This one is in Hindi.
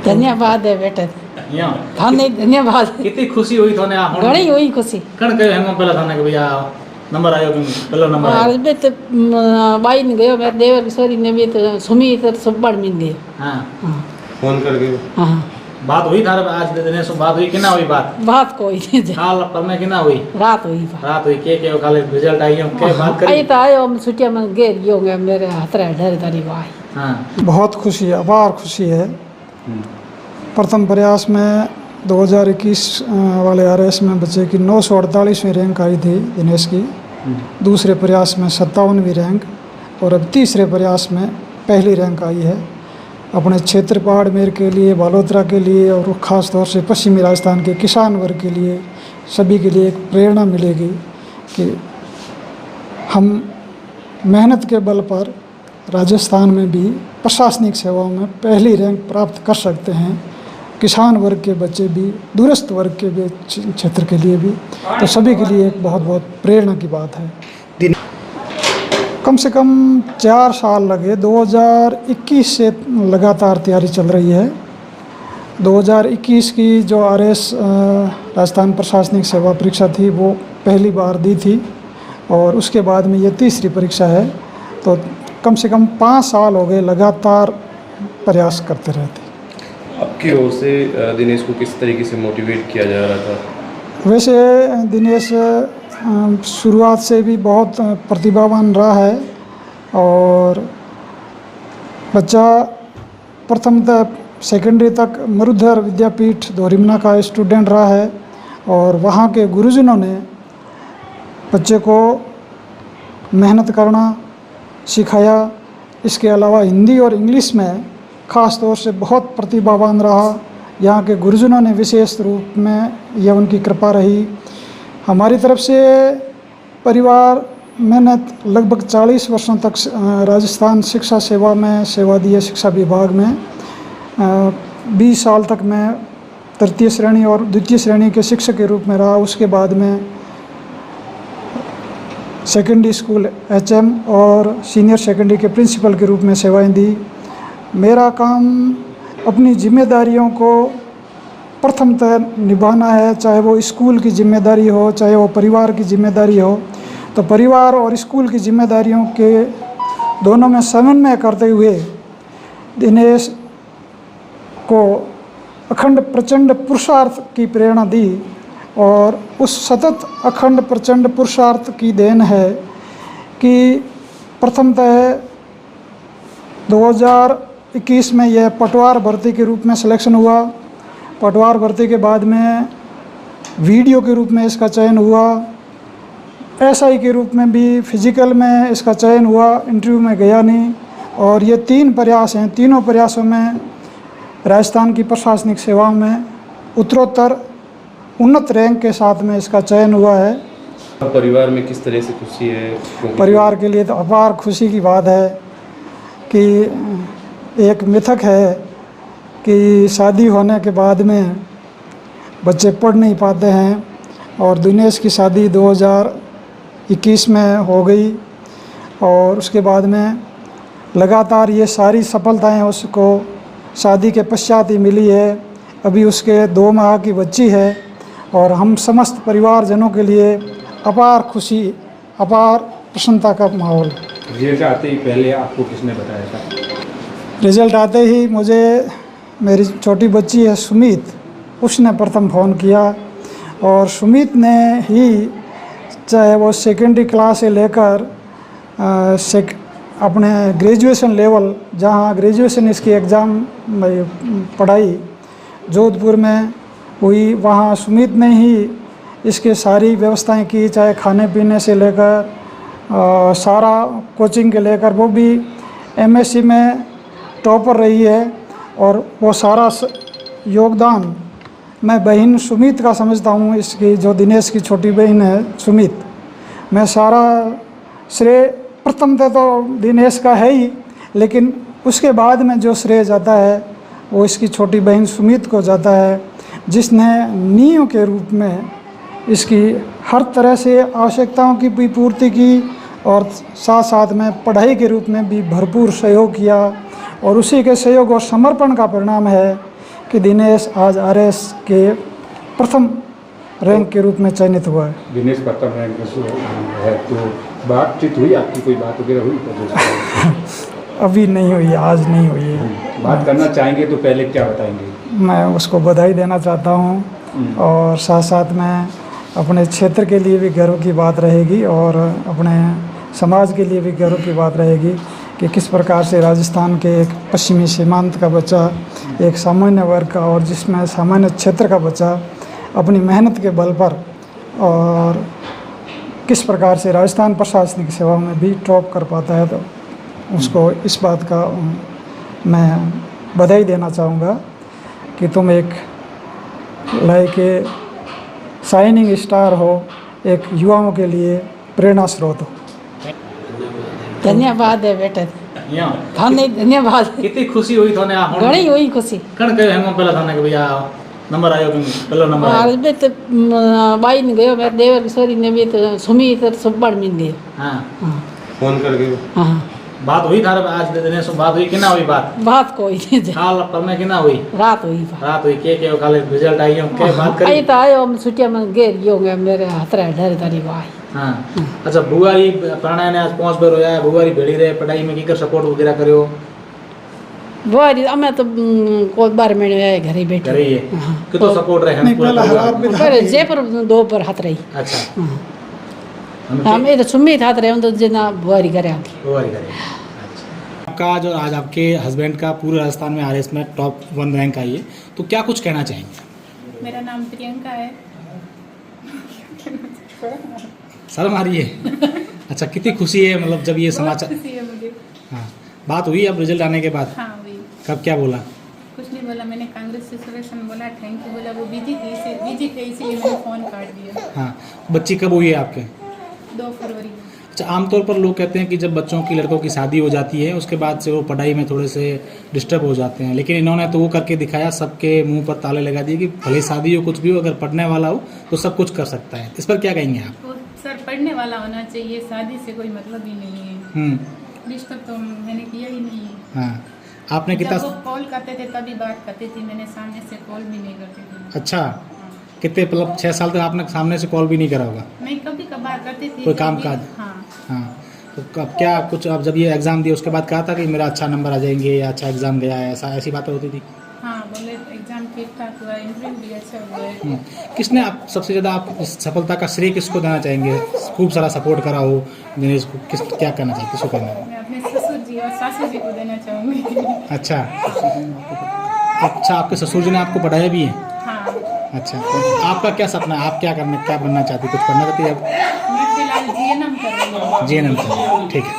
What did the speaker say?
धन्यवाद है बेटा या थाने धन्यवाद कितनी खुशी हुई थाने आ हुण घणी हुई खुशी कण कयो हेंगो पहला थाने के भैया नंबर आयो कि पहला नंबर आयो और बे तो बाई ने गयो मेरे देवर किशोरी ने भी तो सुमी तो सब बार मिल गए हां हां फोन कर गयो हां बात हुई थारे आज दिन से बात हुई कि ना हुई बात कोई नहीं थी काल पर में कि ना हुई रात हुई रात हुई के खाली रिजल्ट आई हो के बात करी आई तो आयो हम छुट्टियां में गेर गयो गए मेरे हाथ रे डर तारीख आई हां बहुत खुशी है, अपार खुशी है। प्रथम प्रयास में 2021 वाले आरएस में बच्चे की 948वीं रैंक आई थी दिनेश की, दूसरे प्रयास में 57वीं रैंक और अब तीसरे प्रयास में पहली रैंक आई है। अपने क्षेत्र बाड़मेर के लिए, बालोतरा के लिए और ख़ास तौर से पश्चिमी राजस्थान के किसान वर्ग के लिए सभी के लिए एक प्रेरणा मिलेगी कि हम मेहनत के बल पर राजस्थान में भी प्रशासनिक सेवाओं में पहली रैंक प्राप्त कर सकते हैं। किसान वर्ग के बच्चे भी, दूरस्थ वर्ग के भी क्षेत्र के लिए भी, तो सभी के लिए एक बहुत बहुत प्रेरणा की बात है। कम से कम 4 साल लगे, 2021 से लगातार तैयारी चल रही है। 2021 की जो आरएस राजस्थान प्रशासनिक सेवा परीक्षा थी वो पहली बार दी थी और उसके बाद में ये तीसरी परीक्षा है, तो कम से कम 5 साल हो गए लगातार प्रयास करते रहते। आपकी ओर से दिनेश को किस तरीके से मोटिवेट किया जा रहा था? वैसे दिनेश शुरुआत से भी बहुत प्रतिभावान रहा है और बच्चा प्रथमतः सेकेंडरी तक मरुधर विद्यापीठ धोरीमना का स्टूडेंट रहा है और वहाँ के गुरुजनों ने बच्चे को मेहनत करना सिखाया। इसके अलावा हिंदी और इंग्लिश में ख़ास तौर से बहुत प्रतिभावान रहा। यहाँ के गुरुजनों ने विशेष रूप में यह उनकी कृपा रही। हमारी तरफ से परिवार, मैंने लगभग 40 वर्षों तक राजस्थान शिक्षा सेवा में सेवा दी है, शिक्षा विभाग में 20 साल तक मैं तृतीय श्रेणी और द्वितीय श्रेणी के शिक्षक के रूप में रहा। उसके बाद में सेकेंडरी स्कूल एचएम और सीनियर सेकेंडरी के प्रिंसिपल के रूप में सेवाएं दी। मेरा काम अपनी जिम्मेदारियों को प्रथमतः निभाना है, चाहे वो स्कूल की जिम्मेदारी हो, चाहे वो परिवार की जिम्मेदारी हो। तो परिवार और स्कूल की जिम्मेदारियों के दोनों में समन्वय करते हुए दिनेश को अखंड प्रचंड पुरुषार्थ की प्रेरणा दी और उस सतत अखंड प्रचंड पुरुषार्थ की देन है कि प्रथमतः 2021 में यह पटवार भर्ती के रूप में सिलेक्शन हुआ। पटवार भर्ती के बाद में वीडियो के रूप में इसका चयन हुआ। एसआई के रूप में भी फिजिकल में इसका चयन हुआ, इंटरव्यू में गया नहीं। और ये 3 प्रयास हैं, तीनों प्रयासों में राजस्थान की प्रशासनिक सेवाओं में उत्तरोत्तर उन्नत रैंक के साथ में इसका चयन हुआ है। परिवार में किस तरह से खुशी है? परिवार के लिए तो अपार खुशी की बात है कि एक मिथक है कि शादी होने के बाद में बच्चे पढ़ नहीं पाते हैं और दिनेश की शादी 2021 में हो गई और उसके बाद में लगातार ये सारी सफलताएं उसको शादी के पश्चात ही मिली है। अभी उसके 2 माह की बच्ची है और हम समस्त परिवारजनों के लिए अपार खुशी, अपार प्रसन्नता का माहौल। रिजल्ट आते ही पहले आपको किसने बताया था? रिजल्ट आते ही मुझे मेरी छोटी बच्ची है सुमित, उसने प्रथम फ़ोन किया और सुमित ने ही चाहे वो सेकेंडरी क्लास से लेकर अपने ग्रेजुएशन लेवल, जहाँ ग्रेजुएशन इसकी एग्ज़ाम पढ़ाई जोधपुर में हुई, वहाँ सुमित ने ही इसके सारी व्यवस्थाएं की, चाहे खाने पीने से लेकर सारा कोचिंग के लेकर। वो भी एमएससी में टॉपर रही है और वो सारा योगदान मैं बहन सुमित का समझता हूँ। इसकी जो दिनेश की छोटी बहन है सुमित, मैं सारा श्रेय प्रथमतः तो दिनेश का है ही, लेकिन उसके बाद में जो श्रेय जाता है वो इसकी छोटी बहन सुमित को जाता है, जिसने नींव के रूप में इसकी हर तरह से आवश्यकताओं की भी पूर्ति की और साथ साथ में पढ़ाई के रूप में भी भरपूर सहयोग किया और उसी के सहयोग और समर्पण का परिणाम है कि दिनेश आज आरएस के प्रथम रैंक के रूप में चयनित हुआ है। दिनेश प्रथम रैंक में है, तो बातचीत हुई आपकी, कोई बात वगैरह हुई तो दोस्तों? अभी नहीं हुई, आज नहीं हुई है। बात करना चाहेंगे तो पहले क्या बताएंगे? मैं उसको बधाई देना चाहता हूँ और साथ साथ में अपने क्षेत्र के लिए भी गर्व की बात रहेगी और अपने समाज के लिए भी गर्व की बात रहेगी कि किस प्रकार से राजस्थान के एक पश्चिमी सीमांत का बच्चा, एक सामान्य वर्ग का और जिसमें सामान्य क्षेत्र का बच्चा अपनी मेहनत के बल पर और किस प्रकार से राजस्थान प्रशासनिक सेवा में भी टॉप कर पाता है, तो उसको इस बात का मैं बधाई देना चाहूँगा कि तुम एक लाइक ए शाइनिंग स्टार हो, एक युवाओं के लिए प्रेरणा स्रोत हो। धन्यवाद है बेटा, यहाँ थाने धन्यवाद। कितनी खुशी हुई थाने आ घणी हुई खुशी। कण कयो हेंगो पहला थाने के भैया नंबर आयो कि पहला नंबर आयो? और बे तो बाई ने गयो, मेरे देवर की सोरी ने भी तो सुमी तो सब बार मिल गए। हाँ हाँ फोन कर गए? हाँ, बात हुई थारे आज दिनेश से बात हुई कि ना हुई? बात कोई नहीं जे, काल पर में कि ना हुई? रात हुई बात। रात हुई के खाली रिजल्ट आई हम के बात आई करी? तो आयो हम छुट्टिया में गेर गयो मेरे हाथ रे डर तारी आई। हाँ अच्छा, बुआरी प्राणा ने आज 5 बार होया, बुआरी भेड़ी रहे पढ़ाई में की सपोर्ट वगैरह करियो? बुआरी अमे तो कोई 12 महीने आए घरे बैठे करे ये हाँ। कितो सपोर्ट रहे हम पूरा परिवार? पर जयपुर 2 पर हाथ रही। अच्छा हम ये तो सुमी था रहे हम तो जिना बुआरी करे आगे। बुआरी करे। आपका जो आज आपके हस्बैंड का पूरे राजस्थान में आरएस में टॉप 1 रैंक आई है, तो क्या कुछ कहना चाहेंगे? मेरा नाम प्रियंका है। शर्म आ रही है? अच्छा, कितनी खुशी है मतलब जब ये बहुत समाचार? खुशी है मुझे। हाँ, बात हुई अब रिजल्ट आने के बाद? हाँ हुई। कब क्या बोला? कुछ नहीं बोला, मैंने कांग्रेस से सिलेक्शन बोला, थैंक यू बोला, वो बिजी थे इसीलिए मैंने फ़ोन काट दिया। हाँ, बच्ची कब हुई है आपके? 2 फरवरी। अच्छा, आमतौर पर लोग कहते हैं कि जब बच्चों की लड़कों की शादी हो जाती है उसके बाद से वो पढ़ाई में थोड़े से डिस्टर्ब हो जाते हैं, लेकिन इन्होंने तो वो करके दिखाया, सबके मुंह पर ताले लगा दिए कि भले शादी हो कुछ भी हो, अगर पढ़ने वाला हो तो सब कुछ कर सकता है। इस पर क्या कहेंगे आप? वो सर पढ़ने वाला होना चाहिए, शादी से कोई मतलब ही नहीं है। डिस्टर्ब तो मैंने किया ही नहीं है। हाँ, आपने जब कितना? वो कॉल करते थे तभी बात करती थी, मैंने सामने से कॉल भी नहीं करती थी। अच्छा, कितने मतलब 6 साल तक आपने सामने से कॉल भी नहीं करा होगा? नहीं, कभी कभार करती थी। कोई काम काज? हाँ। हाँ, तो कब क्या कुछ आप जब ये एग्ज़ाम दिए उसके बाद कहा था कि मेरा अच्छा नंबर आ जाएंगे या अच्छा एग्ज़ाम गया है, ऐसी बातें होती थी? हाँ बोले एग्जाम ठीक ठाक हुआ, इंटरव्यू भी अच्छा हुआ है। किसने आप सबसे ज़्यादा आप इस सफलता का श्रेय किसको देना चाहेंगे? खूब सारा सपोर्ट करा हो दिनेश को, किस क्या करना चाहिए, किसको करना है? मैं अपने ससुर जी और सासू जी को देना चाहूँगी। अच्छा अच्छा, आपके ससुर जी ने आपको पढ़ाया भी है? हाँ। अच्छा, आपका क्या सपना है? आप क्या बनना चाहती, कुछ करना चाहती है आप? मैं फिलहाल जीएनएम कर रही हूँ। जीएनएम, ठीक है।